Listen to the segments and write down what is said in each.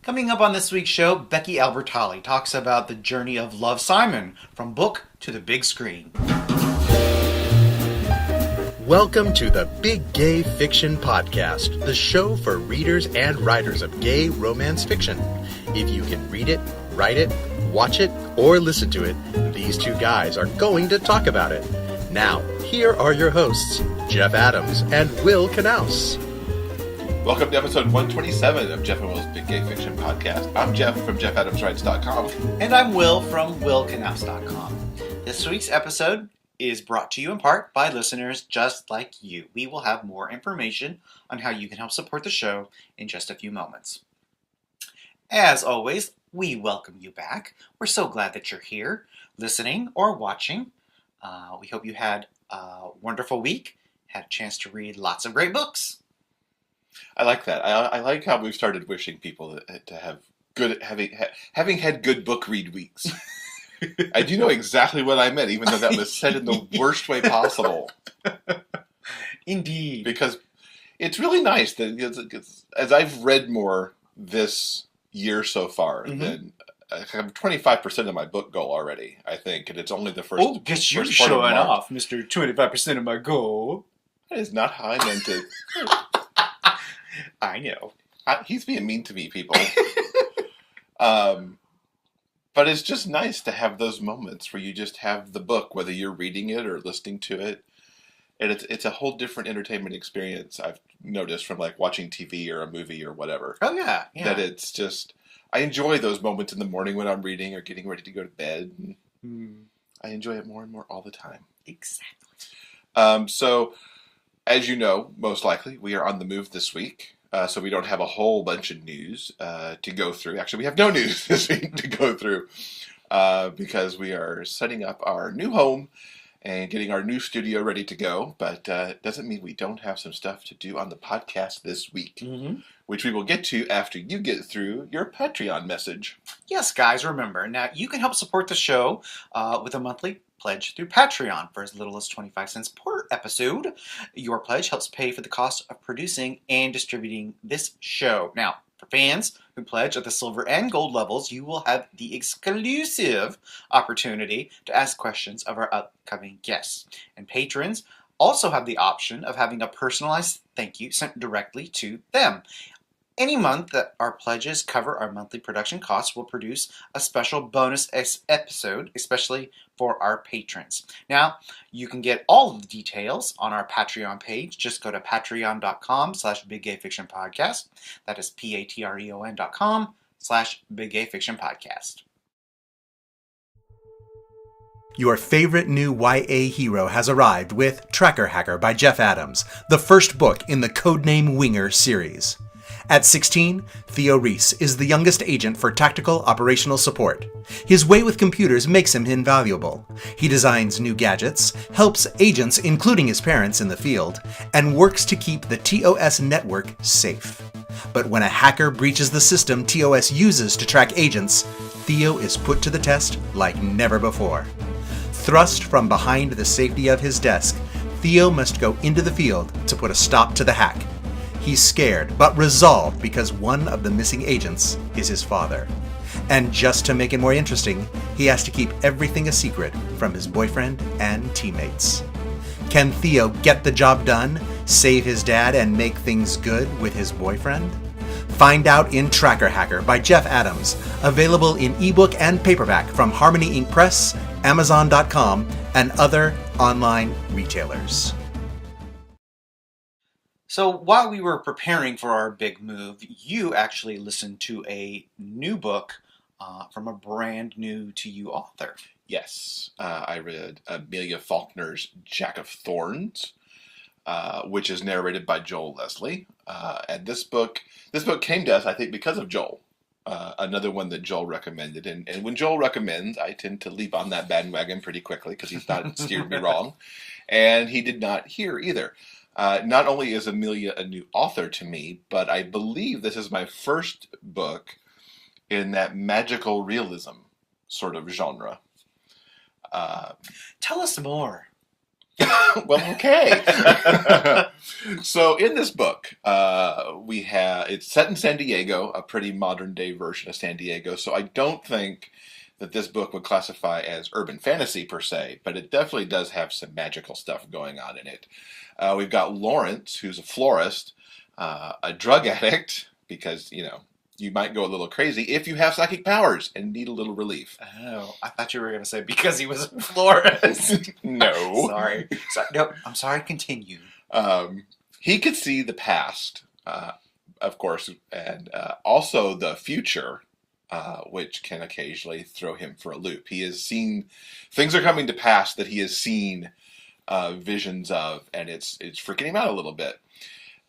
Coming up on this week's show, Becky Albertalli talks about the journey of Love Simon from book to the big screen. Welcome to the Big Gay Fiction Podcast, the show for readers and writers of gay romance fiction. If you can read it, write it, watch it, or listen to it, these two guys are going to talk about it. Now, here are your hosts, Jeff Adams and Will Knaus. Welcome to episode 127 of Jeff and Will's Big Gay Fiction Podcast. I'm Jeff from JeffAdamsWrites.com. And I'm Will from WillKnaus.com. This week's episode is brought to you in part by listeners just like you. We will have more information on how you can help support the show in just a few moments. As always, we welcome you back. We're so glad that you're here, listening or watching. We hope you had a wonderful week, had a chance to read lots of great books. I like that. I like how we've started wishing people to have good, having had good book read weeks. I do know exactly what I meant, even though that was said in the worst way possible. Indeed. Because it's really nice that as I've read more this year so far, than I have 25% of my book goal already, I think, and it's only the first. Oh, guess you're showing off, Mr. 25% of my goal. That is not how I meant it. I know. He's being mean to me, people. But it's just nice to have those moments where you just have the book, whether you're reading it or listening to it. And it's a whole different entertainment experience, I've noticed, from like watching TV or a movie or whatever. Oh, yeah. That it's just, I enjoy those moments in the morning when I'm reading or getting ready to go to bed. I enjoy it more and more all the time. Exactly. So, as you know, most likely, we are on the move this week. So we don't have a whole bunch of news to go through. Actually, we have no news this week to go through because we are setting up our new home and getting our new studio ready to go. But it doesn't mean we don't have some stuff to do on the podcast this week, which we will get to after you get through your Patreon message. Yes, guys, remember, now you can help support the show with a monthly pledge through Patreon for as little as 25 cents per episode. Your pledge helps pay for the cost of producing and distributing this show. Now, for fans who pledge at the silver and gold levels, you will have the exclusive opportunity to ask questions of our upcoming guests. And patrons also have the option of having a personalized thank you sent directly to them. Any month that our pledges cover our monthly production costs will produce a special bonus episode, especially for our patrons. Now, you can get all of the details on our Patreon page. Just go to patreon.com/biggayfictionpodcast. That is patreon.com/biggayfictionpodcast. Your favorite new YA hero has arrived with Tracker Hacker by Jeff Adams, the first book in the Codename Winger series. At 16, Theo Reese is the youngest agent for tactical operational support. His way with computers makes him invaluable. He designs new gadgets, helps agents, including his parents, in the field, and works to keep the TOS network safe. But when a hacker breaches the system TOS uses to track agents, Theo is put to the test like never before. Thrust from behind the safety of his desk, Theo must go into the field to put a stop to the hack. He's scared, but resolved because one of the missing agents is his father. And just to make it more interesting, he has to keep everything a secret from his boyfriend and teammates. Can Theo get the job done, save his dad, and make things good with his boyfriend? Find out in Tracker Hacker by Jeff Adams, available in ebook and paperback from Harmony Ink Press, Amazon.com, and other online retailers. So while we were preparing for our big move, you actually listened to a new book from a brand new to you author. Yes, I read Amelia Faulkner's Jack of Thorns, which is narrated by Joel Leslie. And this book came to us, I think, because of Joel. Another one that Joel recommended. And when Joel recommends, I tend to leap on that bandwagon pretty quickly because he's not steered me wrong. And he did not here either. Not only is Amelia a new author to me, but I believe this is my first book in that magical realism sort of genre. Tell us more. Well, okay. So in this book, it's set in San Diego, a pretty modern day version of San Diego. So I don't think that this book would classify as urban fantasy per se, but it definitely does have some magical stuff going on in it. We've got Lawrence, who's a florist, a drug addict, because, you might go a little crazy if you have psychic powers and need a little relief. Oh, I thought you were going to say because he was a florist. No. Sorry. No, I'm sorry. Continue. He could see the past, of course, and also the future, which can occasionally throw him for a loop. He has seen things are coming to pass that he has seen visions of, and it's freaking him out a little bit.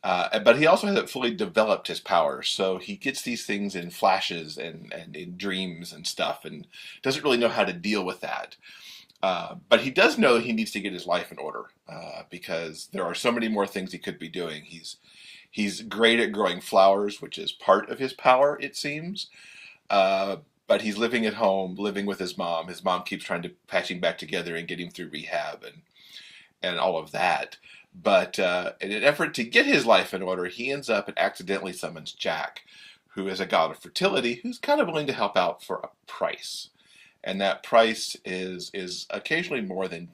But he also hasn't fully developed his powers, so he gets these things in flashes and in dreams and stuff, and doesn't really know how to deal with that. But he does know he needs to get his life in order, because there are so many more things he could be doing. He's great at growing flowers, which is part of his power, it seems. But he's living at home, living with his mom. His mom keeps trying to patch him back together and get him through rehab and all of that. But in an effort to get his life in order, he ends up and accidentally summons Jack, who is a god of fertility, who's kind of willing to help out for a price. And that price is occasionally more than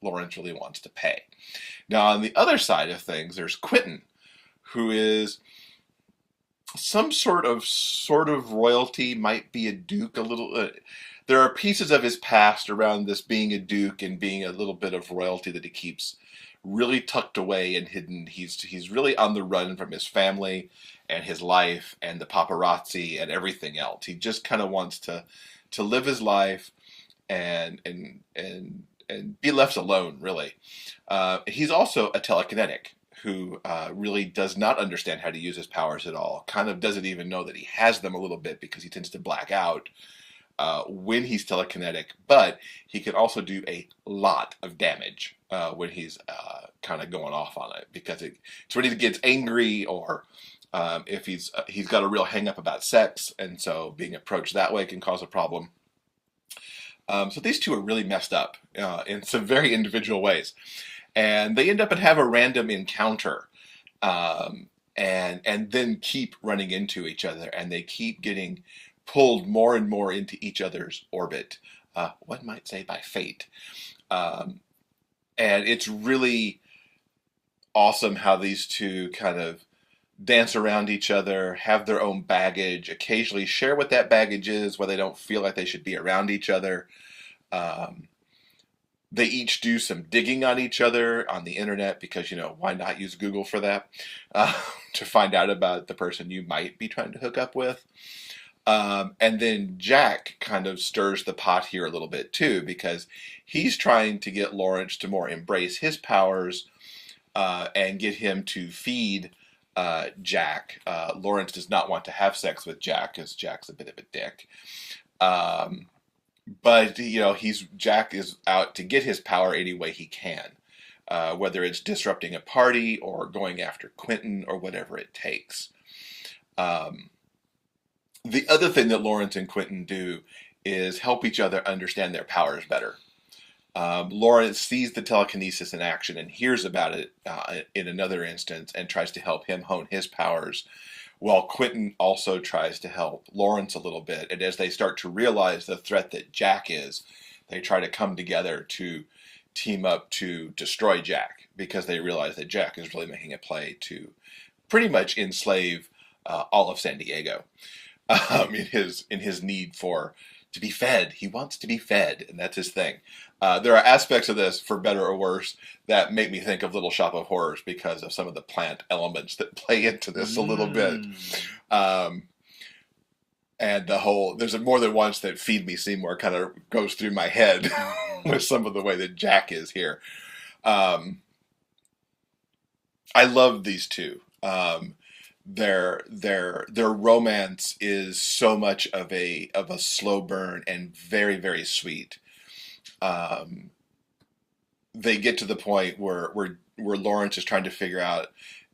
Lawrence really wants to pay. Now, on the other side of things, there's Quentin, who is some sort of royalty, might be a duke a little. There are pieces of his past around this being a duke and being a little bit of royalty that he keeps really tucked away and hidden. He's really on the run from his family and his life and the paparazzi and everything else. He just kind of wants to live his life and be left alone, really. He's also a telekinetic who really does not understand how to use his powers at all. Kind of doesn't even know that he has them a little bit, because he tends to black out when he's telekinetic. But he can also do a lot of damage when he's kind of going off on it, because it's when he gets angry, or if he's got a real hang up about sex, and so being approached that way can cause a problem. So these two are really messed up in some very individual ways. And they end up and have a random encounter, and then keep running into each other, and they keep getting pulled more and more into each other's orbit. One might say by fate. And it's really awesome how these two kind of dance around each other, have their own baggage, occasionally share what that baggage is, where they don't feel like they should be around each other. They each do some digging on each other on the internet, because, why not use Google for that? To find out about the person you might be trying to hook up with. And then Jack kind of stirs the pot here a little bit too, because he's trying to get Lawrence to more embrace his powers and get him to feed Jack. Lawrence does not want to have sex with Jack, because Jack's a bit of a dick. But Jack is out to get his power any way he can, whether it's disrupting a party or going after Quentin or whatever it takes. The other thing that Lawrence and Quentin do is help each other understand their powers better. Lawrence sees the telekinesis in action and hears about it in another instance, and tries to help him hone his powers, while Quentin also tries to help Lawrence a little bit. And as they start to realize the threat that Jack is, they try to come together to team up to destroy Jack, because they realize that Jack is really making a play to pretty much enslave all of San Diego in his need to be fed. He wants to be fed, and that's his thing. There are aspects of this, for better or worse, that make me think of Little Shop of Horrors, because of some of the plant elements that play into this a little bit. And there's more than once that Feed Me Seymour kind of goes through my head with some of the way that Jack is here. I love these two. Their romance is so much of a slow burn and very, very sweet. They get to the point where Lawrence is trying to figure out,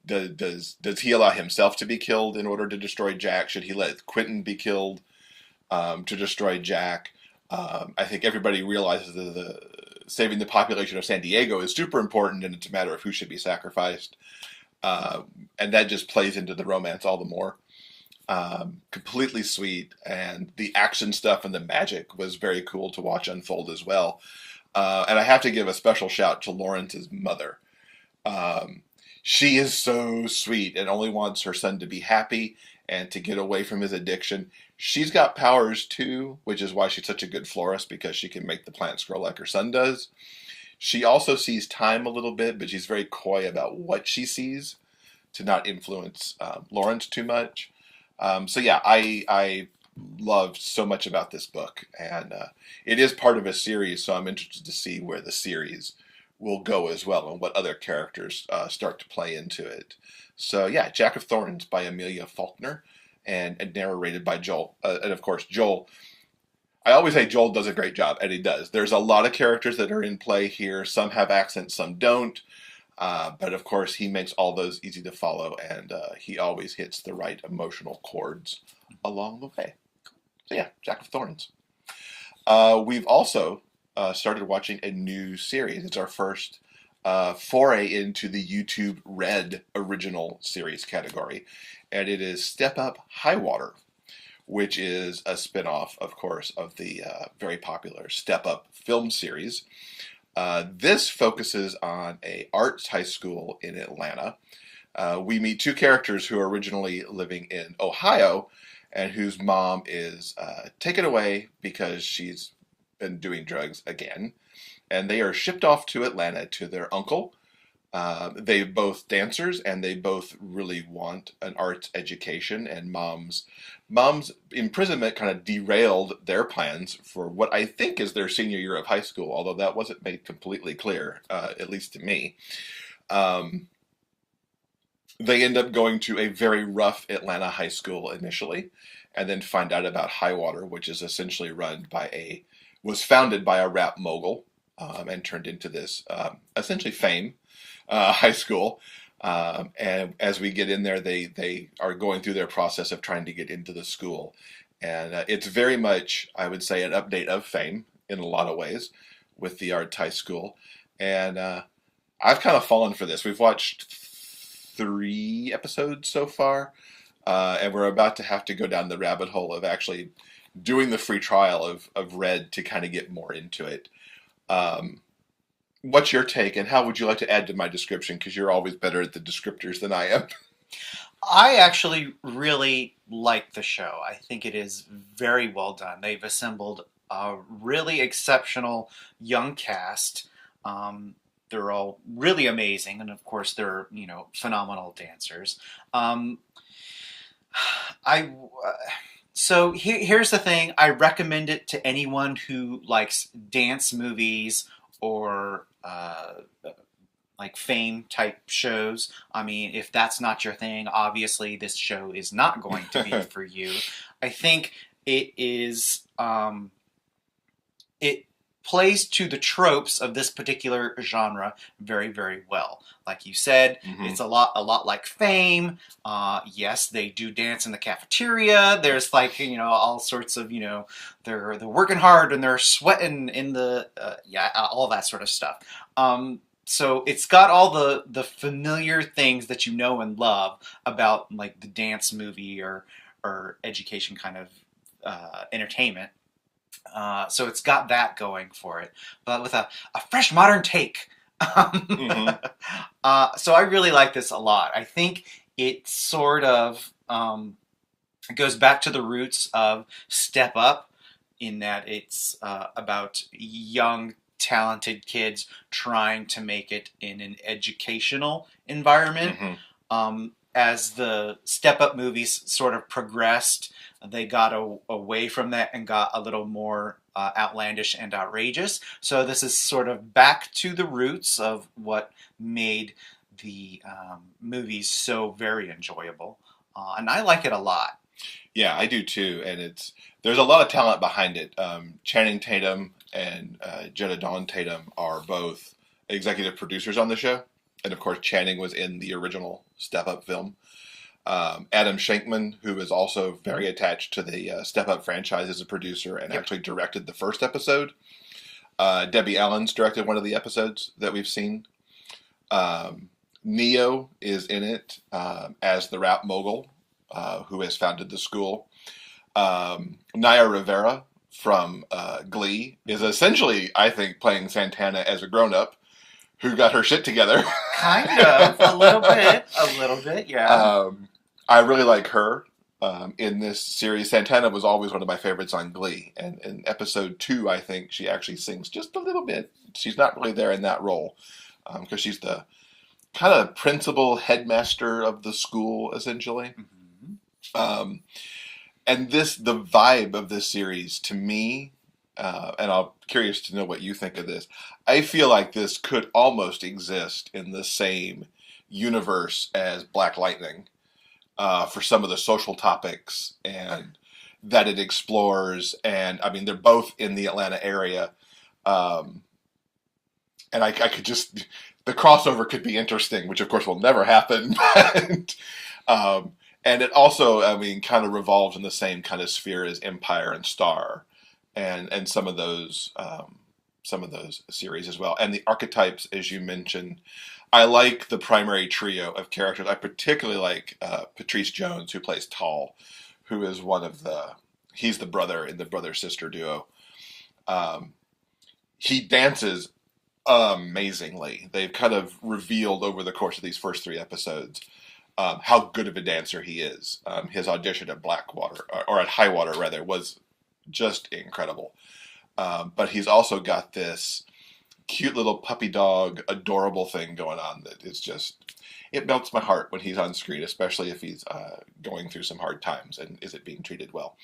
does he allow himself to be killed in order to destroy Jack? Should he let Quentin be killed to destroy Jack? I think everybody realizes saving the population of San Diego is super important, and it's a matter of who should be sacrificed. And that just plays into the romance all the more. Completely sweet, and the action stuff and the magic was very cool to watch unfold as well. And I have to give a special shout to Lawrence's mother. She is so sweet and only wants her son to be happy and to get away from his addiction. She's got powers too, which is why she's such a good florist, because she can make the plants grow like her son does. She also sees time a little bit, but she's very coy about what she sees to not influence Lawrence too much. So yeah, I loved so much about this book, and it is part of a series, so I'm interested to see where the series will go as well, and what other characters start to play into it. So yeah, Jack of Thorns by Amelia Faulkner, and narrated by Joel. And of course, Joel, I always say Joel does a great job, and he does. There's a lot of characters that are in play here. Some have accents, some don't. But of course, he makes all those easy to follow, and he always hits the right emotional chords along the way. So yeah, Jack of Thorns. We've also started watching a new series. It's our first foray into the YouTube Red original series category, and it is Step Up High Water, which is a spin-off, of course, of the very popular Step Up film series. This focuses on a arts high school in Atlanta. We meet two characters who are originally living in Ohio, and whose mom is taken away because she's been doing drugs again. And they are shipped off to Atlanta to their uncle. They're both dancers, and they both really want an arts education. And mom's imprisonment kind of derailed their plans for what I think is their senior year of high school, although that wasn't made completely clear, at least to me. They end up going to a very rough Atlanta high school initially, and then find out about Highwater, which is essentially was founded by a rap mogul, and turned into this essentially fame high school. And as we get in there, they are going through their process of trying to get into the school. And it's very much, I would say, an update of Fame in a lot of ways with the arts high school. And I've kind of fallen for this. We've watched 3 episodes so far, and we're about to have to go down the rabbit hole of actually doing the free trial of Red to kind of get more into it. What's your take, and how would you like to add to my description? Because you're always better at the descriptors than I am. I actually really like the show. I think it is very well done. They've assembled a really exceptional young cast. They're all really amazing, and of course, they're phenomenal dancers. So here's the thing. I recommend it to anyone who likes dance movies or like Fame type shows. I mean, if that's not your thing, obviously this show is not going to be for you. I think it is. It plays to the tropes of this particular genre very, very well. Like you said, It's a lot like Fame. Yes, they do dance in the cafeteria. There's all sorts of they're working hard and they're sweating in the all that sort of stuff. So it's got all the familiar things that you know and love about like the dance movie or education kind of entertainment. So it's got that going for it, but with a fresh modern take. So I really like this a lot. I think it sort of goes back to the roots of Step Up, in that it's about young, talented kids trying to make it in an educational environment. As the Step Up movies sort of progressed, they got away from that and got a little more outlandish and outrageous. So this is sort of back to the roots of what made the movies so very enjoyable. And I like it a lot. Yeah, I do too. And there's a lot of talent behind it. Channing Tatum and Jenna Dawn Tatum are both executive producers on the show. And of course, Channing was in the original Step Up film. Adam Shankman, who is also very attached to the Step Up franchise, as a producer and actually directed the first episode. Debbie Allen's directed one of the episodes that we've seen. Neo is in it as the rap mogul who has founded the school. Naya Rivera from Glee is essentially, I think, playing Santana as a grown-up who got her shit together. Kind of. A little bit, yeah. I really like her in this series. Santana was always one of my favorites on Glee. And in episode 2, I think she actually sings just a little bit. She's not really there in that role because she's the kind of principal headmaster of the school, essentially. Mm-hmm. And the vibe of this series, to me, and I'm curious to know what you think of this, I feel like this could almost exist in the same universe as Black Lightning for some of the social topics and that it explores. And, I mean, they're both in the Atlanta area. And I could just... The crossover could be interesting, which, of course, will never happen. But, and it also, I mean, kind of revolves in the same kind of sphere as Empire and Star, and some of those series as well. And the archetypes, as you mentioned, I like the primary trio of characters. I particularly like Patrice Jones, who plays Tall, who is he's the brother in the brother-sister duo. He dances amazingly. They've kind of revealed over the course of these first 3 episodes how good of a dancer he is. His audition at Blackwater, or at Highwater rather, was just incredible. But he's also got this cute little puppy dog, adorable thing going on that is just, it melts my heart when he's on screen, especially if he's going through some hard times and isn't being treated well.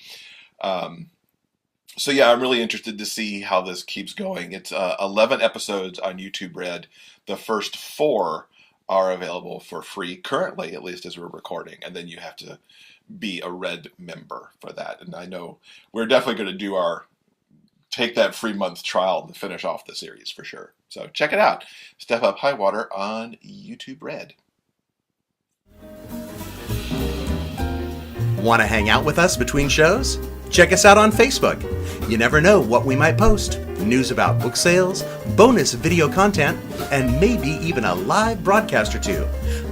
So yeah, I'm really interested to see how this keeps going. It's 11 episodes on YouTube Red. The first 4 are available for free currently, at least as we're recording, and then you have to be a Red member for that. And I know we're definitely going to take that free month trial to finish off the series for sure. So check it out. Step Up Highwater on YouTube Red. Want to hang out with us between shows? Check us out on Facebook. You never know what we might post. News about book sales, bonus video content, and maybe even a live broadcast or 2.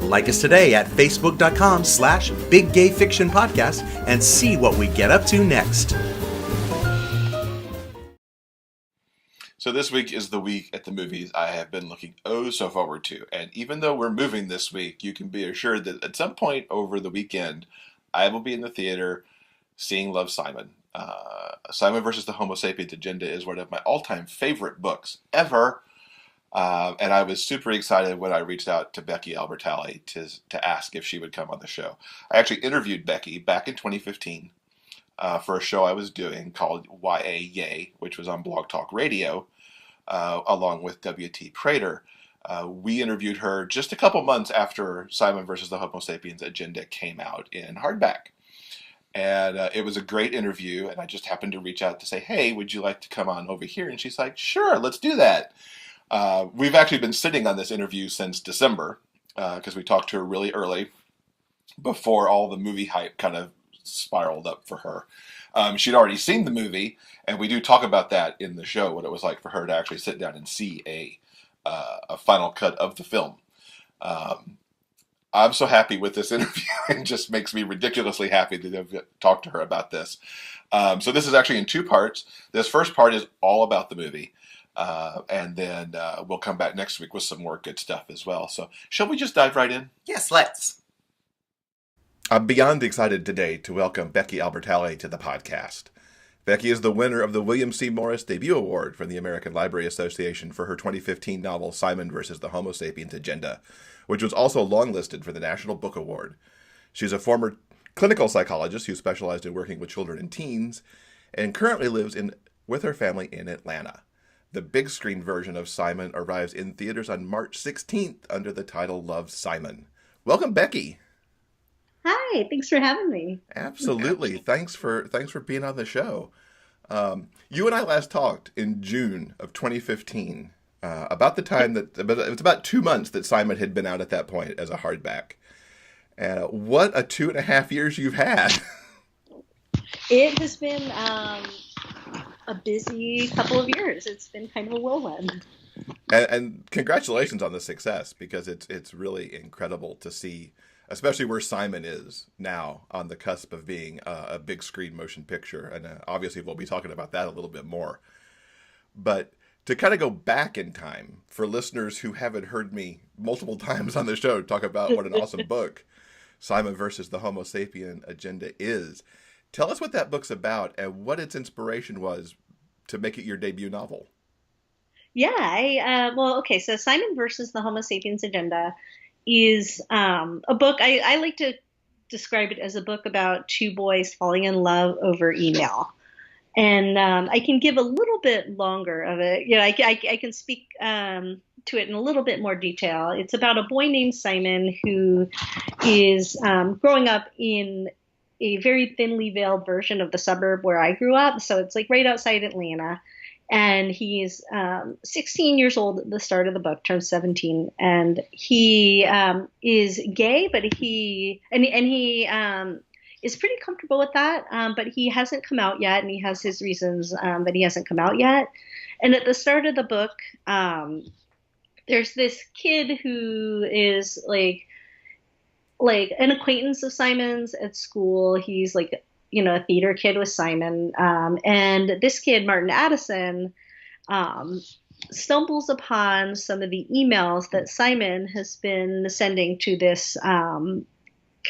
Like us today at facebook.com/biggayfictionpodcast and see what we get up to next. So this week is the week at the movies I have been looking so forward to. And even though we're moving this week, you can be assured that at some point over the weekend, I will be in the theater seeing Love, Simon. Simon versus the Homo Sapiens Agenda is one of my all-time favorite books ever. And I was super excited when I reached out to Becky Albertalli to ask if she would come on the show. I actually interviewed Becky back in 2015 for a show I was doing called YA Yay, which was on Blog Talk Radio, along with W.T. Prater. We interviewed her just a couple months after Simon versus the Homo Sapiens Agenda came out in hardback. And it was a great interview, and I just happened to reach out to say, hey, would you like to come on over here? And she's like, sure, let's do that. We've actually been sitting on this interview since December, because we talked to her really early, before all the movie hype kind of spiraled up for her. She'd already seen the movie, and we do talk about that in the show, what it was like for her to actually sit down and see a final cut of the film. I'm so happy with this interview. It just makes me ridiculously happy to have talked to her about this. So this is actually in 2 parts. This first part is all about the movie. And then we'll come back next week with some more good stuff as well. So shall we just dive right in? Yes, let's. I'm beyond excited today to welcome Becky Albertalli to the podcast. Becky is the winner of the William C. Morris Debut Award from the American Library Association for her 2015 novel Simon versus the Homo Sapiens Agenda, which was also longlisted for the National Book Award. She's a former clinical psychologist who specialized in working with children and teens, and currently lives with her family in Atlanta. The big screen version of Simon arrives in theaters on March 16th under the title Love, Simon. Welcome, Becky. Hi, thanks for having me. Absolutely. Thanks for being on the show. You and I last talked in June of 2015. About the time it was about 2 months that Simon had been out at that point as a hardback. What a 2.5 years you've had. It has been a busy couple of years. It's been kind of a whirlwind. And congratulations on the success, because it's really incredible to see, especially where Simon is now on the cusp of being a big screen motion picture. And obviously we'll be talking about that a little bit more. But to kind of go back in time for listeners who haven't heard me multiple times on the show talk about what an awesome book Simon versus the Homo Sapien Agenda is, tell us what that book's about and what its inspiration was to make it your debut novel. Yeah, well, okay, so Simon versus the Homo Sapiens Agenda is a book. I like to describe it as a book about two boys falling in love over email. And I can give a little bit longer of it. I can speak to it in a little bit more detail. It's about a boy named Simon who is growing up in a very thinly veiled version of the suburb where I grew up. So it's like right outside Atlanta. And he's 16 years old at the start of the book, turns 17, and he is gay, but he is pretty comfortable with that, but he hasn't come out yet, and he has his reasons that he hasn't come out yet. And at the start of the book, there's this kid who is like an acquaintance of Simon's at school. He's like, a theater kid with Simon. And this kid, Martin Addison, stumbles upon some of the emails that Simon has been sending to this kind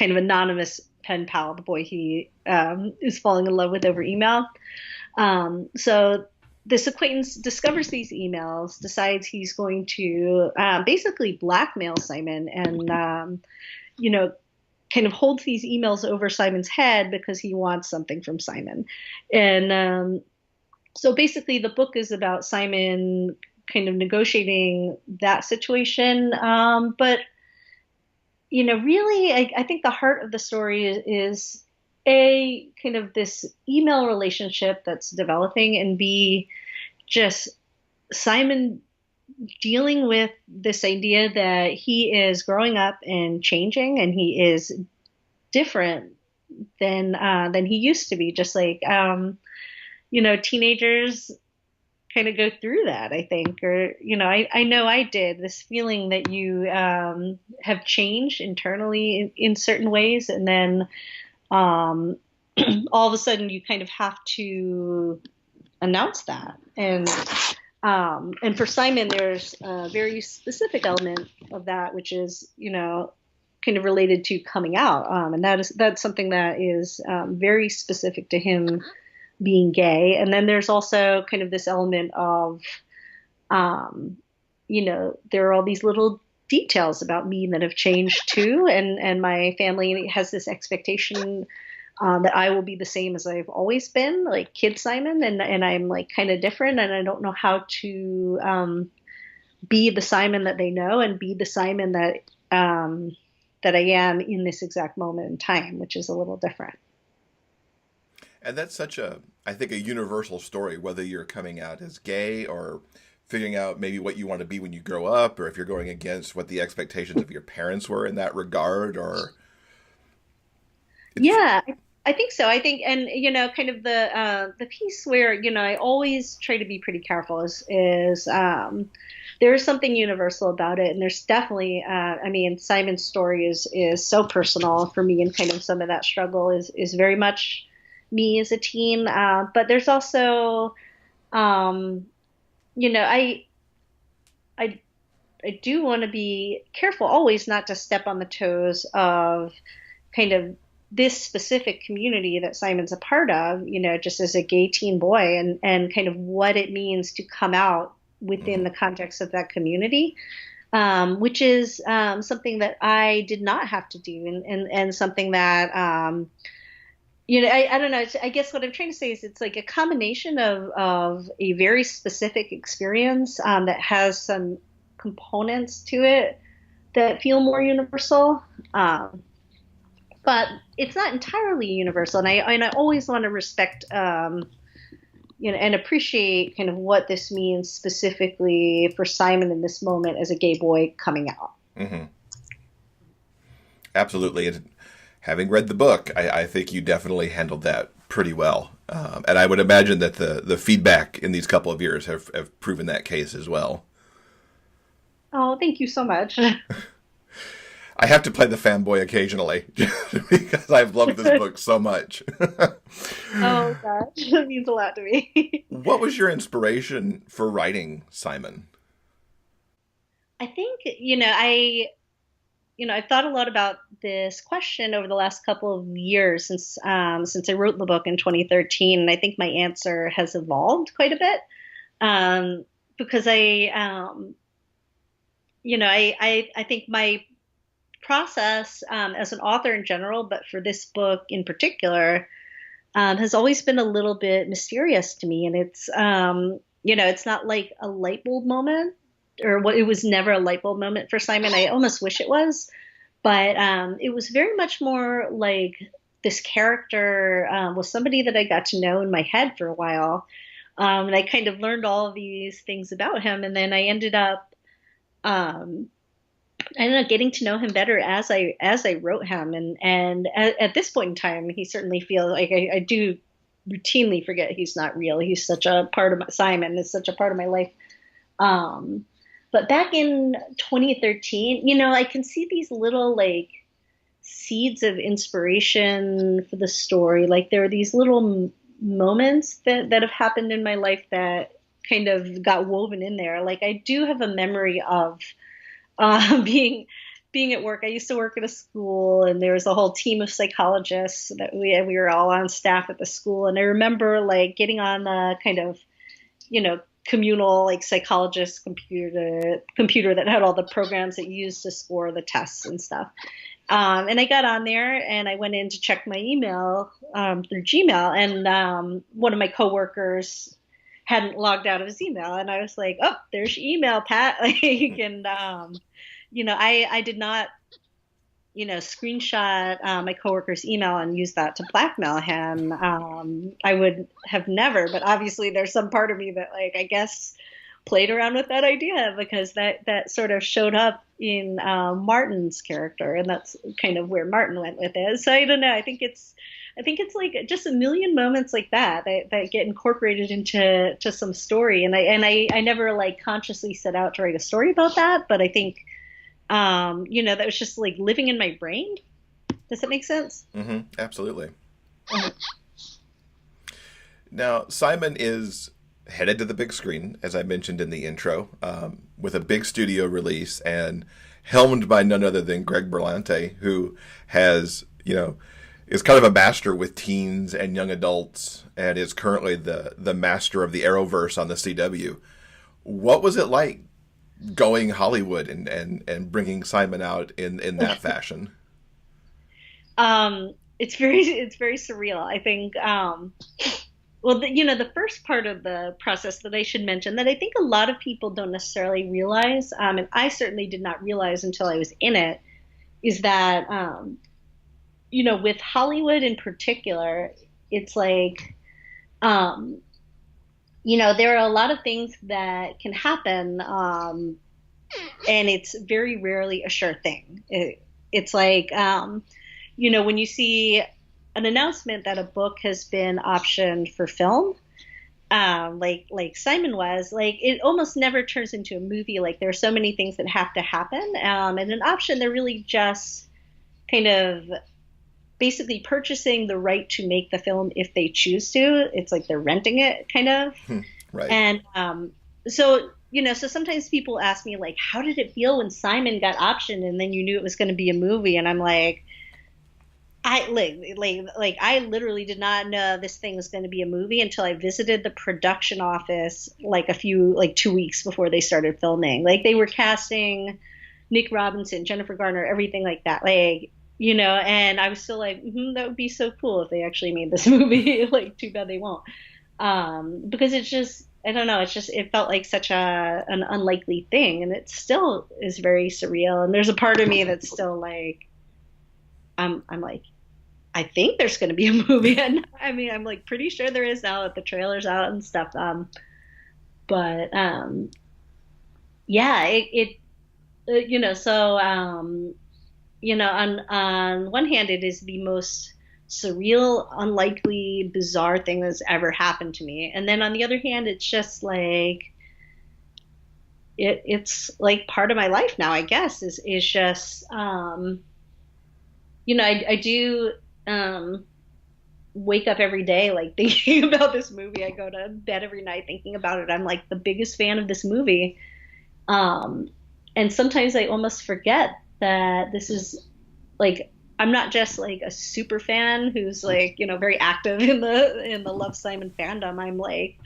of anonymous pen pal, the boy he is falling in love with over email. So this acquaintance discovers these emails, decides he's going to basically blackmail Simon and, kind of holds these emails over Simon's head because he wants something from Simon. And so basically the book is about Simon kind of negotiating that situation. But, really, I think the heart of the story is A, kind of this email relationship that's developing, and B, just Simon dealing with this idea that he is growing up and changing, and he is different than he used to be. Just like teenagers kind of go through that, I think, or I know I did. This feeling that you have changed internally in certain ways, and then all of a sudden you kind of have to announce that. And for Simon, there's a very specific element of that, which is, kind of related to coming out. And that's something that is very specific to him being gay. And then there's also kind of this element of, there are all these little details about me that have changed too. And my family has this expectation that I will be the same as I've always been, like kid Simon, and I'm like kind of different, and I don't know how to be the Simon that they know and be the Simon that that I am in this exact moment in time, which is a little different. And that's such I think, a universal story, whether you're coming out as gay or figuring out maybe what you want to be when you grow up, or if you're going against what the expectations of your parents were in that regard, or. Yeah, I think so. I think, and kind of the piece where I always try to be pretty careful is there is something universal about it, and there's definitely Simon's story is so personal for me, and kind of some of that struggle is very much me as a teen. But there's also, I do want to be careful always not to step on the toes of kind of this specific community that Simon's a part of, just as a gay teen boy, and kind of what it means to come out within the context of that community, which is something that I did not have to do, and something that, I don't know. I guess what I'm trying to say is it's like a combination of a very specific experience that has some components to it that feel more universal. But it's not entirely universal, and I always want to respect, and appreciate kind of what this means specifically for Simon in this moment as a gay boy coming out. Mm-hmm. Absolutely, and having read the book, I think you definitely handled that pretty well. And I would imagine that the feedback in these couple of years have proven that case as well. Oh, thank you so much. I have to play the fanboy occasionally because I've loved this book so much. Oh gosh, that means a lot to me. What was your inspiration for writing Simon? I think, I've thought a lot about this question over the last couple of years since I wrote the book in 2013, and I think my answer has evolved quite a bit. Because I think my process as an author in general, but for this book in particular, has always been a little bit mysterious to me, and it's not like a light bulb moment, or what, it was never a light bulb moment for Simon. I almost wish it was, but it was very much more like this character was somebody that I got to know in my head for a while, and I kind of learned all of these things about him, and then I ended up getting to know him better as I wrote him, and at this point in time, he certainly feels like I do routinely forget he's not real. He's such a part of Simon is such a part of my life. But back in 2013, I can see these little like seeds of inspiration for the story. Like there are these little moments that have happened in my life that kind of got woven in there. Like I do have a memory of being at work. I used to work at a school, and there was a whole team of psychologists that we were all on staff at the school. And I remember like getting on the kind of, communal like psychologist computer that had all the programs that you used to score the tests and stuff. And I got on there and I went in to check my email through Gmail, and one of my coworkers hadn't logged out of his email, and I was like, "Oh, there's your email, Pat." And I did not, screenshot my coworker's email and use that to blackmail him. I would have never, but obviously there's some part of me that, like, I guess played around with that idea, because that sort of showed up in Martin's character, and that's kind of where Martin went with it. So I don't know. I think it's like just a million moments like that get incorporated into some story, and I never like consciously set out to write a story about that, but I think that was just like living in my brain. Does that make sense? Mm-hmm. Absolutely. Now, Simon is headed to the big screen, as I mentioned in the intro, with a big studio release and helmed by none other than Greg Berlanti, who has, is kind of a master with teens and young adults, and is currently the master of the Arrowverse on the CW. What was it like going Hollywood and bringing Simon out in that fashion? It's very surreal. I think, the first part of the process that I should mention that I think a lot of people don't necessarily realize, and I certainly did not realize until I was in it, is that, with Hollywood in particular, it's like, there are a lot of things that can happen, and it's very rarely a sure thing. It's like, when you see an announcement that a book has been optioned for film, like Simon was, like it almost never turns into a movie. Like there are so many things that have to happen, and an option, they're really just kind of basically purchasing the right to make the film if they choose to. It's like they're renting it, kind of. Right. And so sometimes people ask me, like, how did it feel when Simon got optioned and then you knew it was going to be a movie? And I'm like, I literally did not know this thing was going to be a movie until I visited the production office like 2 weeks before they started filming. Like they were casting Nick Robinson, Jennifer Garner, everything like that. And I was still like, that would be so cool if they actually made this movie. Like, too bad they won't. Because it's just, I don't know, it felt like such an unlikely thing, and it still is very surreal. And there's a part of me that's still like, I'm like, I think there's going to be a movie. And I mean, I'm like pretty sure there is now that the trailer's out and stuff. On one hand, it is the most surreal, unlikely, bizarre thing that's ever happened to me. And then on the other hand, it's just like it's like part of my life now, I guess, is just I do wake up every day like thinking about this movie. I go to bed every night thinking about it. I'm like the biggest fan of this movie. And sometimes I almost forget that this is like I'm not just like a super fan who's like, very active in the Love Simon fandom. I'm like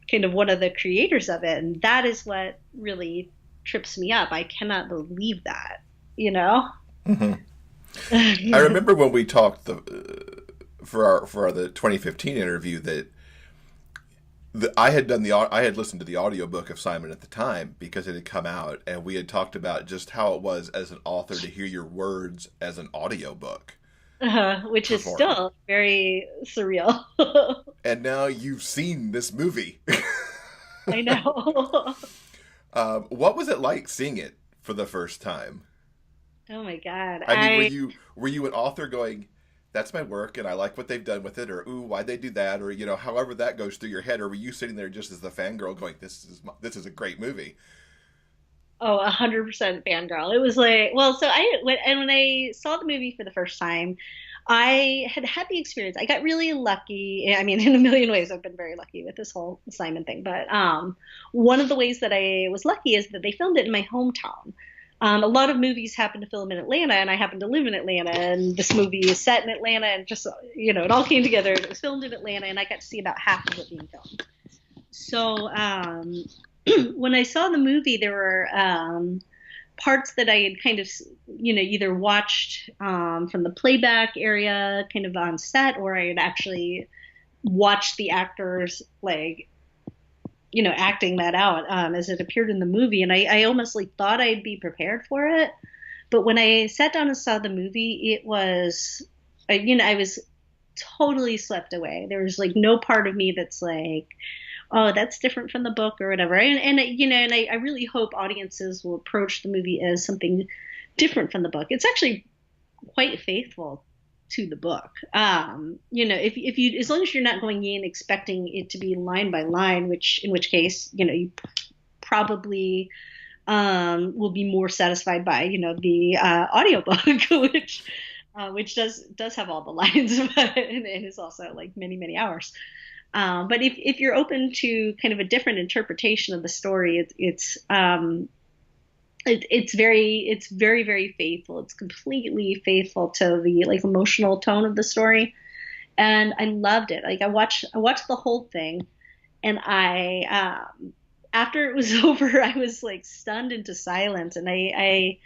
kind of one of the creators of it. And that is what really trips me up. I cannot believe that, Mm-hmm. I remember when we talked for the 2015 interview that I had listened to the audiobook of Simon at the time because it had come out, and we had talked about just how it was as an author to hear your words as an audiobook. Which is still very surreal. And now you've seen this movie. I know. What was it like seeing it for the first time? Oh my God. I mean, were you an author going, that's my work and I like what they've done with it, or ooh, why'd they do that, or however that goes through your head, or were you sitting there just as the fangirl going, this is a great movie? Oh, 100% fangirl. It was like, well, so when I saw the movie for the first time, I had the experience. I got really lucky. I mean, in a million ways, I've been very lucky with this whole Simon thing. But one of the ways that I was lucky is that they filmed it in my hometown. A lot of movies happen to film in Atlanta, and I happen to live in Atlanta, and this movie is set in Atlanta, and just, it all came together. It was filmed in Atlanta, and I got to see about half of it being filmed. So when I saw the movie, there were parts that I had kind of, either watched from the playback area kind of on set, or I had actually watched the actors like, acting that out as it appeared in the movie. And I almost like thought I'd be prepared for it. But when I sat down and saw the movie, it was, I was totally swept away. There was like no part of me that's like, oh, that's different from the book or whatever. And I really hope audiences will approach the movie as something different from the book. It's actually quite faithful to the book. If you, as long as you're not going in expecting it to be line by line, in which case, you probably will be more satisfied by, the audiobook, which does have all the lines, but and is also like many, many hours. But if you're open to kind of a different interpretation of the story, it's very, very faithful. It's completely faithful to the like emotional tone of the story, and I loved it. Like I watched the whole thing, and I after it was over, I was like stunned into silence, and I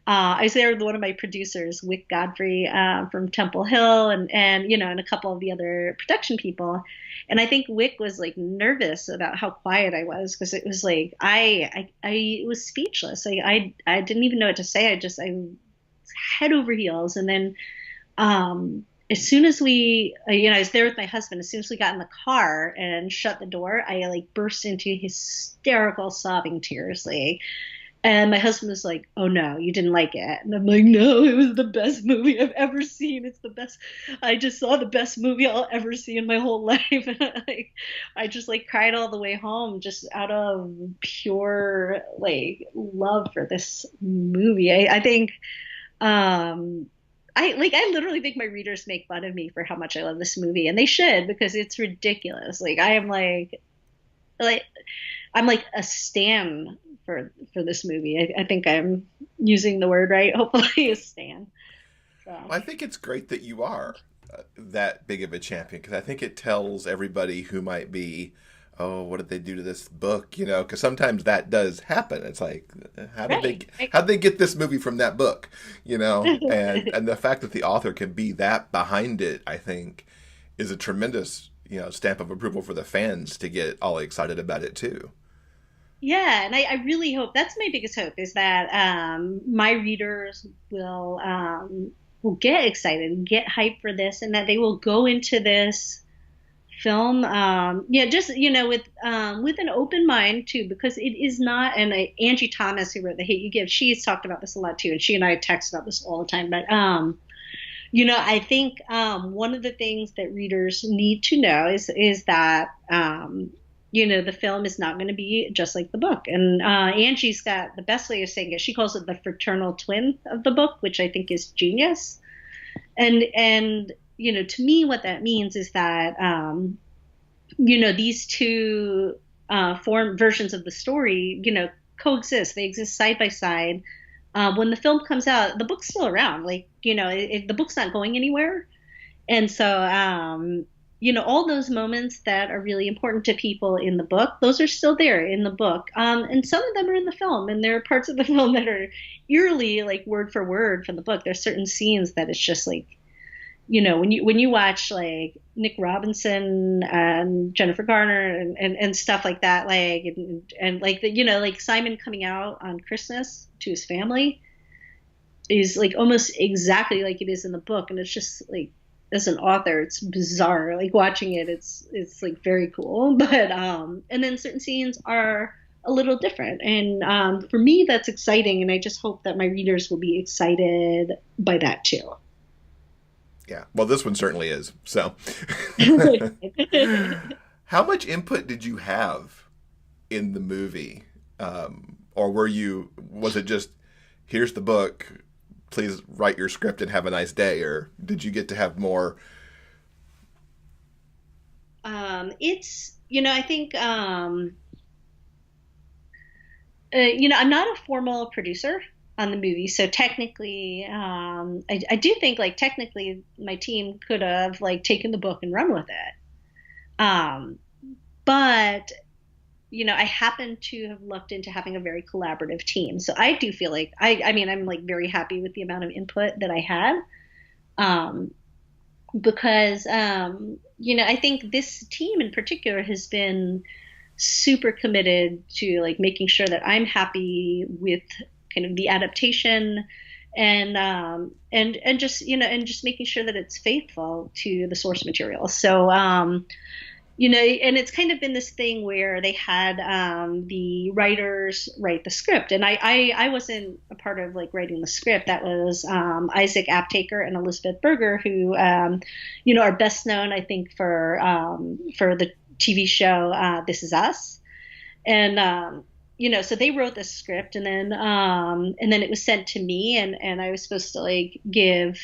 was there with one of my producers, Wick Godfrey from Temple Hill, and a couple of the other production people. And I think Wick was like nervous about how quiet I was, because it was like I was speechless. I didn't even know what to say. I was head over heels. And then as soon as I was there with my husband. As soon as we got in the car and shut the door, I like burst into hysterical sobbing tears, like. And my husband was like, oh no, you didn't like it. And I'm like, no, it was the best movie I've ever seen. It's the best. I just saw the best movie I'll ever see in my whole life. And I just like cried all the way home, just out of pure like love for this movie. I think, I literally think my readers make fun of me for how much I love this movie, and they should, because it's ridiculous. Like I am I'm like a stan for this movie. I think I'm using the word right. Hopefully a stan. So. Well, I think it's great that you are that big of a champion, because I think it tells everybody who might be, oh, what did they do to this book? Because sometimes that does happen. It's like, how did they get this movie from that book? And the fact that the author can be that behind it, I think, is a tremendous stamp of approval for the fans to get all excited about it too. Yeah, and I really hope, that's my biggest hope, is that my readers will get excited and get hyped for this, and that they will go into this film, with an open mind too, because it is not. And Angie Thomas, who wrote The Hate U Give, she's talked about this a lot too, and she and I text about this all the time. But I think one of the things that readers need to know is that the film is not going to be just like the book. And Angie's got the best way of saying it. She calls it the fraternal twin of the book, which I think is genius. And to me, what that means is that these two form versions of the story, coexist. They exist side by side. When the film comes out, the book's still around. Like, the book's not going anywhere. And so, all those moments that are really important to people in the book, those are still there in the book. And some of them are in the film, and there are parts of the film that are eerily like word for word from the book. There's certain scenes that it's just like, when you watch like Nick Robinson and Jennifer Garner and stuff like that, like and like like Simon coming out on Christmas to his family is like almost exactly like it is in the book, and it's just like, as an author, it's bizarre. Like watching it, it's like very cool, but and then certain scenes are a little different, and for me that's exciting, and I just hope that my readers will be excited by that too. Yeah, well, this one certainly is. So, how much input did you have in the movie? Or was it just, here's the book, please write your script and have a nice day? Or did you get to have more? I think, I'm not a formal producer on the movie. So technically, I do think like technically my team could have like taken the book and run with it. But I happen to have looked into having a very collaborative team. So I do feel like I'm like very happy with the amount of input that I had. Because, I think this team in particular has been super committed to like making sure that I'm happy with kind of the adaptation and just just making sure that it's faithful to the source material. So and it's kind of been this thing where they had the writers write the script, and I wasn't a part of like writing the script. That was Isaac Aptaker and Elizabeth Berger, who are best known, I think, for the TV show This Is Us, and so they wrote this script, and then it was sent to me, and I was supposed to like give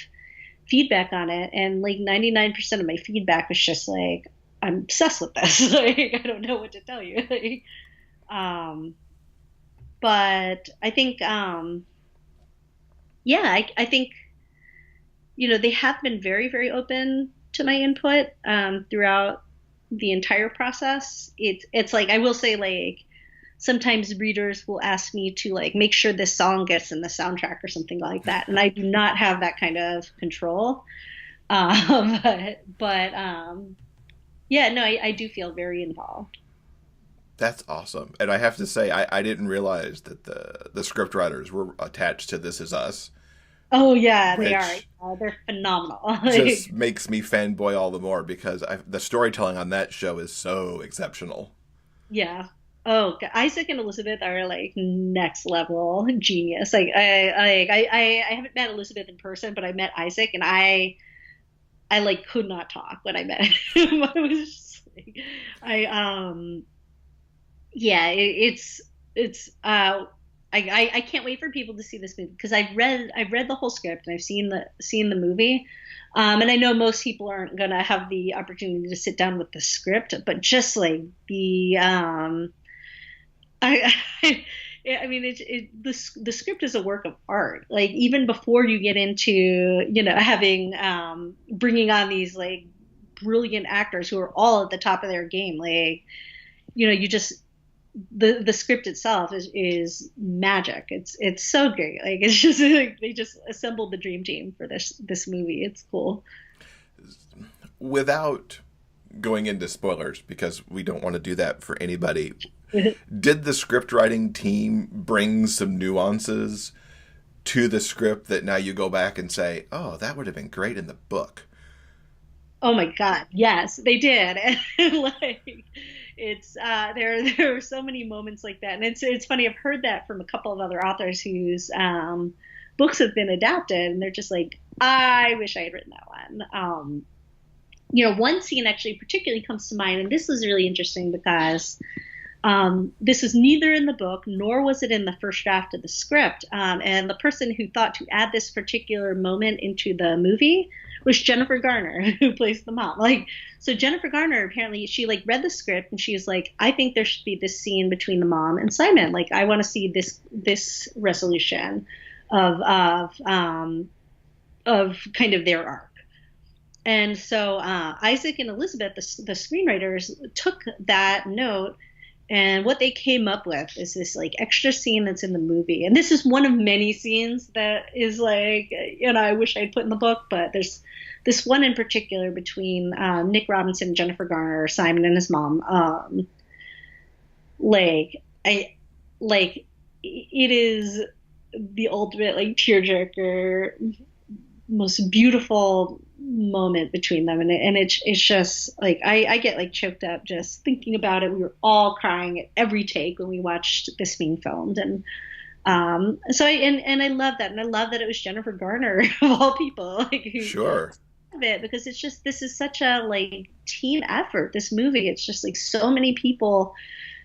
feedback on it, and like 99% of my feedback was just like, I'm obsessed with this. Like, I don't know what to tell you. Like, but I think, I think, they have been very, very open to my input throughout the entire process. It's like, I will say, like, sometimes readers will ask me to like make sure this song gets in the soundtrack or something like that, and I do not have that kind of control. I do feel very involved. That's awesome. And I have to say, I didn't realize that the script writers were attached to This Is Us. Oh yeah, they are. They're phenomenal. Just makes me fanboy all the more because the storytelling on that show is so exceptional. Yeah. Oh, Isaac and Elizabeth are like next level genius. Like I haven't met Elizabeth in person, but I met Isaac, and I like could not talk when I met him. I was just like, I can't wait for people to see this movie, because I've read the whole script, and I've seen the movie. And I know most people aren't going to have the opportunity to sit down with the script, but just like the the script is a work of art. Like, even before you get into, having, bringing on these like brilliant actors who are all at the top of their game, like, you just, the script itself is magic. It's so great. Like, it's just like they just assembled the dream team for this movie. It's cool. Without going into spoilers, because we don't want to do that for anybody, did the script writing team bring some nuances to the script that now you go back and say, oh, that would have been great in the book? Oh my God, yes, they did. And like, it's there are so many moments like that, and it's funny. I've heard that from a couple of other authors whose books have been adapted, and they're just like, I wish I had written that one. One scene actually particularly comes to mind, and this was really interesting because this was neither in the book nor was it in the first draft of the script. And the person who thought to add this particular moment into the movie was Jennifer Garner, who plays the mom. So Jennifer Garner, apparently she read the script and she was like, I think there should be this scene between the mom and Simon. I want to see this resolution of kind of their arc. And so Isaac and Elizabeth, the screenwriters, took that note, and what they came up with is this extra scene that's in the movie. And this is one of many scenes that is I wish I'd put in the book, but there's this one in particular between Nick Robinson and Jennifer Garner, Simon and his mom. It is the ultimate tearjerker, most beautiful moment between them, and it's just I get choked up just thinking about it. We were all crying at every take when we watched this being filmed, and so I love that, and I love that it was Jennifer Garner of all people who Sure. it, because it's just, this is such a team effort, this movie. It's just so many people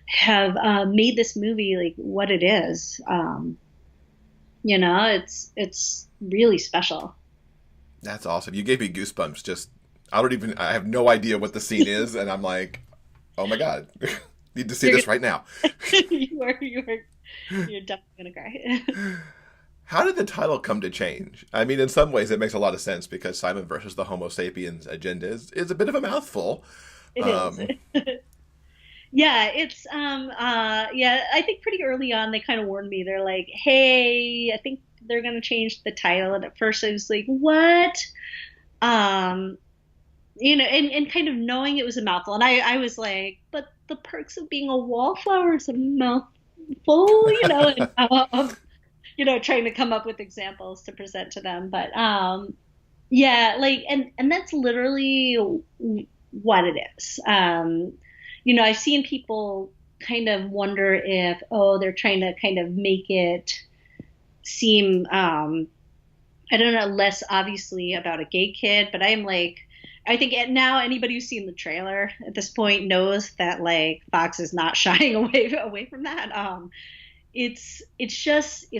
have made this movie what it is. It's really special. That's awesome. You gave me goosebumps. Just, I have no idea what the scene is, and I'm like, oh my God, need to see this right now. You're definitely gonna cry. How did the title come to change? I mean, in some ways it makes a lot of sense because Simon versus the Homo Sapiens Agenda is a bit of a mouthful. It is. Yeah, it's I think pretty early on they kind of warned me. They're like, hey, I think they're going to change the title. And at first I was like, what? And kind of knowing it was a mouthful. And I was like, but the perks of being a wallflower is a mouthful, and, trying to come up with examples to present to them. But, and that's literally what it is. I've seen people kind of wonder if, they're trying to kind of make it seem, I don't know, less obviously about a gay kid, but I think now anybody who's seen the trailer at this point knows that Fox is not shying away from that. It's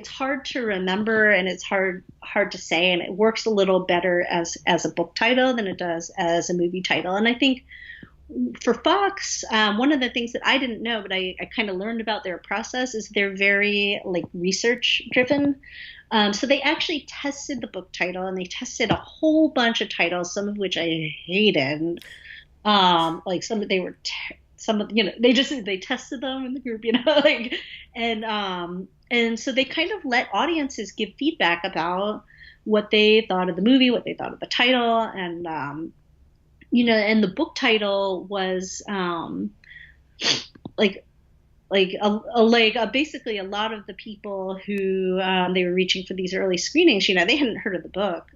hard to remember, and it's hard to say, and it works a little better as a book title than it does as a movie title. And I think for Fox, one of the things that I didn't know, but I kind of learned about their process, is they're very research driven. So they actually tested the book title, and they tested a whole bunch of titles, some of which I hated. They tested them in the group, and so they kind of let audiences give feedback about what they thought of the movie, what they thought of the title, and and the book title was basically a lot of the people who they were reaching for these early screenings, they hadn't heard of the book.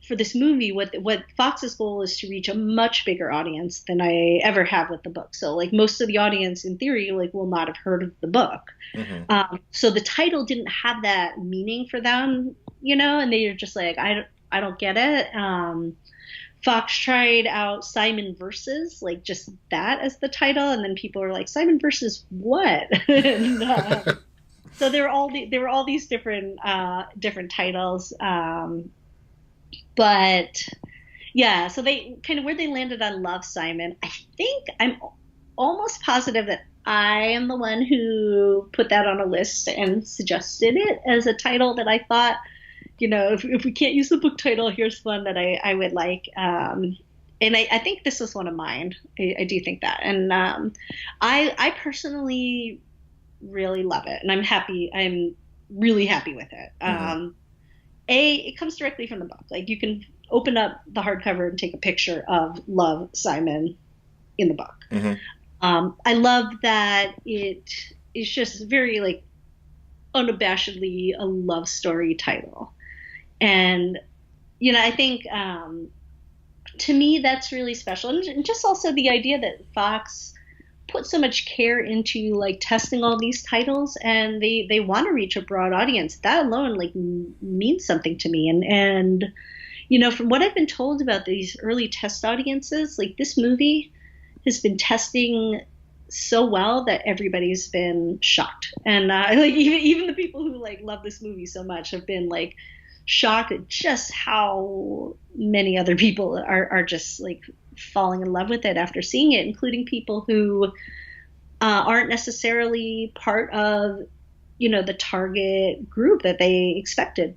For this movie, what Fox's goal is to reach a much bigger audience than I ever have with the book. So most of the audience in theory will not have heard of the book. Mm-hmm. So the title didn't have that meaning for them, and they were just I don't get it. Fox tried out Simon versus, just that as the title, and then people were like, Simon versus what? And, so there were all these different titles, but yeah. So they kind of, where they landed on Love, Simon, I think I'm almost positive that I am the one who put that on a list and suggested it as a title that I thought, if we can't use the book title, here's one that I would like. And I think this was one of mine. I do think that. And I personally really love it. And I'm really happy with it. Mm-hmm. It comes directly from the book. You can open up the hardcover and take a picture of Love, Simon in the book. Mm-hmm. I love that it is just very unabashedly a love story title. And, I think, to me, that's really special. And just also the idea that Fox put so much care into like testing all these titles, and they want to reach a broad audience. That alone like means something to me. And you know, from what I've been told about these early test audiences, like this movie has been testing so well that everybody's been shocked. And like even the people who like love this movie so much have been like shocked at just how many other people are just like falling in love with it after seeing it, including people who aren't necessarily part of, you know, the target group that they expected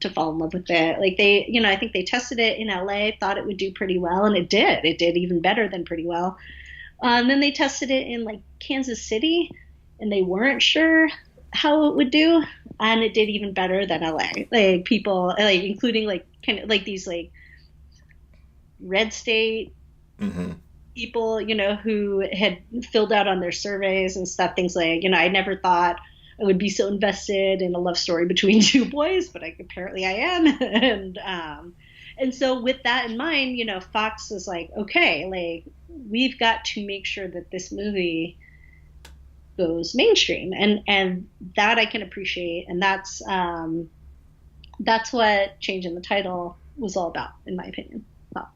to fall in love with it. Like they, you know, I think they tested it in LA, thought it would do pretty well, and it did. It did even better than pretty well. And then they tested it in like Kansas City, and they weren't sure how it would do, and it did even better than LA. Like people, like including like kind of like these like red state people, you know, who had filled out on their surveys and stuff, things like, you know, I never thought I would be so invested in a love story between two boys, but apparently I am. And so with that in mind, you know, Fox was like, okay, like we've got to make sure that this movie goes mainstream, and that I can appreciate, and that's what changing the title was all about, in my opinion. Wow.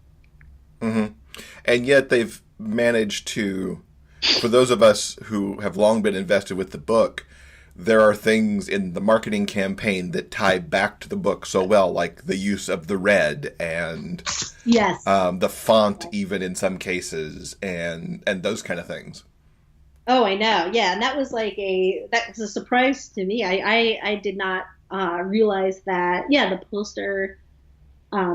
And yet they've managed to, for those of us who have long been invested with the book, there are things in the marketing campaign that tie back to the book so well, like the use of the red and yes, the font, even in some cases, and those kind of things. Oh, I know. Yeah, and that was a surprise to me. I did not realize that. Yeah, the poster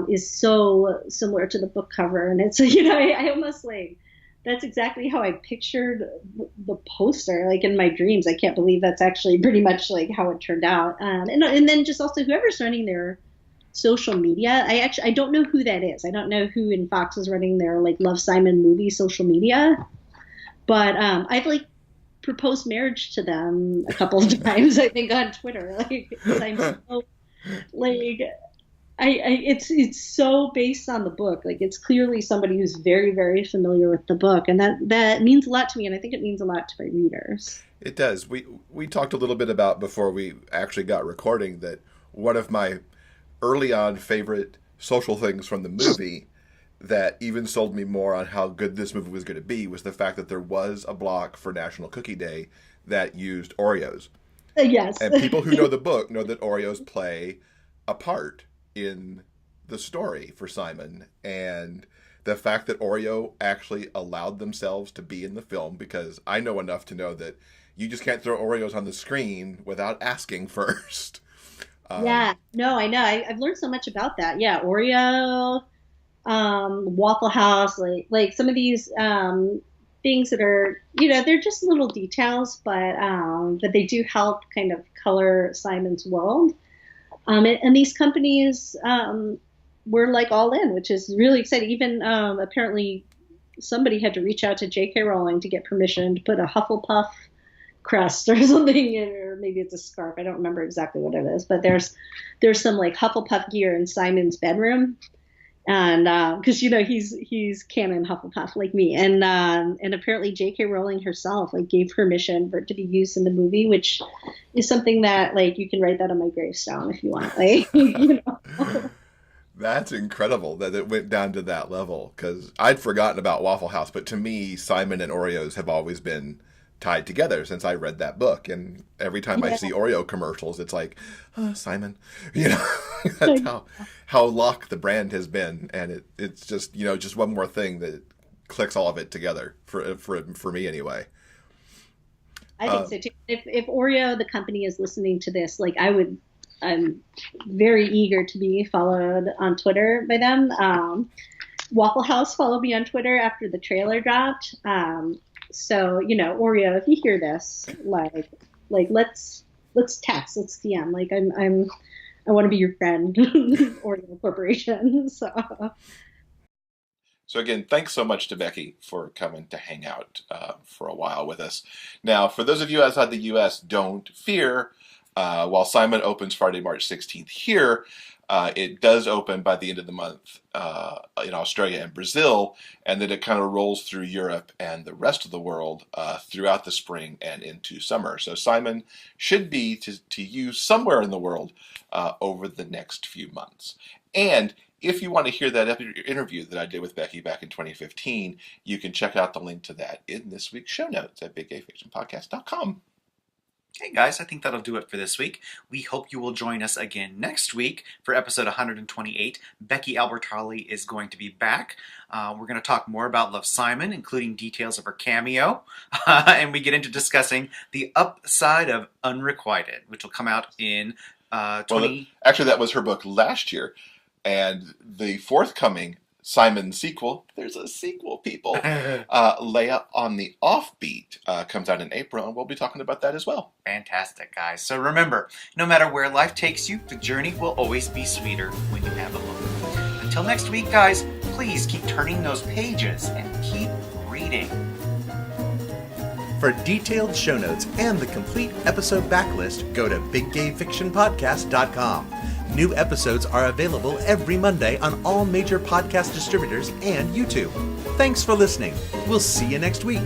is so similar to the book cover, and it's you know I almost like that's exactly how I pictured the poster, like in my dreams. I can't believe that's actually pretty much like how it turned out. And then just also whoever's running their social media, I don't know who that is. I don't know who in Fox is running their like Love Simon movie social media. But I've like proposed marriage to them a couple of times, I think, on Twitter. Like, 'cause I'm so, like, it's so based on the book. Like, it's clearly somebody who's very, very familiar with the book, and that means a lot to me, and I think it means a lot to my readers. It does. We talked a little bit about before we actually got recording that one of my early on favorite social things from the movie that even sold me more on how good this movie was going to be was the fact that there was a block for National Cookie Day that used Oreos. Yes. And people who know the book know that Oreos play a part in the story for Simon. And the fact that Oreo actually allowed themselves to be in the film, because I know enough to know that you just can't throw Oreos on the screen without asking first. Yeah. No, I know. I've learned so much about that. Yeah, Oreo, Waffle House, like some of these things that are, you know, they're just little details, but they do help kind of color Simon's world. And these companies were like all in, which is really exciting. Even apparently somebody had to reach out to J.K. Rowling to get permission to put a Hufflepuff crest or something in, or maybe it's a scarf. I don't remember exactly what it is, but there's some like Hufflepuff gear in Simon's bedroom. And because you know he's canon Hufflepuff like me, and apparently J.K. Rowling herself like gave permission for it to be used in the movie, which is something that like you can write that on my gravestone if you want, like you know. That's incredible that it went down to that level, because I'd forgotten about Waffle House, but to me, Simon and Oreos have always been tied together since I read that book, and every time I see Oreo commercials, it's like, Simon, you know, that's how locked the brand has been, and it's just, you know, just one more thing that clicks all of it together for me anyway. I think so too. If Oreo, the company, is listening to this, like I'm very eager to be followed on Twitter by them. Waffle House followed me on Twitter after the trailer dropped. So, you know, Oreo, if you hear this, like let's text, let's DM. Like I want to be your friend, Oreo Corporation. So again, thanks so much to Becky for coming to hang out for a while with us. Now, for those of you outside the U.S., don't fear. While Simon opens Friday, March 16th here, It does open by the end of the month in Australia and Brazil, and then it kind of rolls through Europe and the rest of the world throughout the spring and into summer. So Simon should be to you somewhere in the world over the next few months. And if you want to hear that interview that I did with Becky back in 2015, you can check out the link to that in this week's show notes at biggayfictionpodcast.com. Hey guys, I think that'll do it for this week. We hope you will join us again next week for episode 128. Becky Albertalli is going to be back. We're going to talk more about Love, Simon, including details of her cameo. And we get into discussing the upside of Unrequited, which will come out in Actually, that was her book last year. And the forthcoming Simon sequel, there's a sequel, people, Leia on the Offbeat, comes out in April, and we'll be talking about that as well. Fantastic, guys. So remember, no matter where life takes you, the journey will always be sweeter when you have a book. Until next week, guys, please keep turning those pages and keep reading. For detailed show notes and the complete episode backlist, go to biggayfictionpodcast.com. New episodes are available every Monday on all major podcast distributors and YouTube. Thanks for listening. We'll see you next week.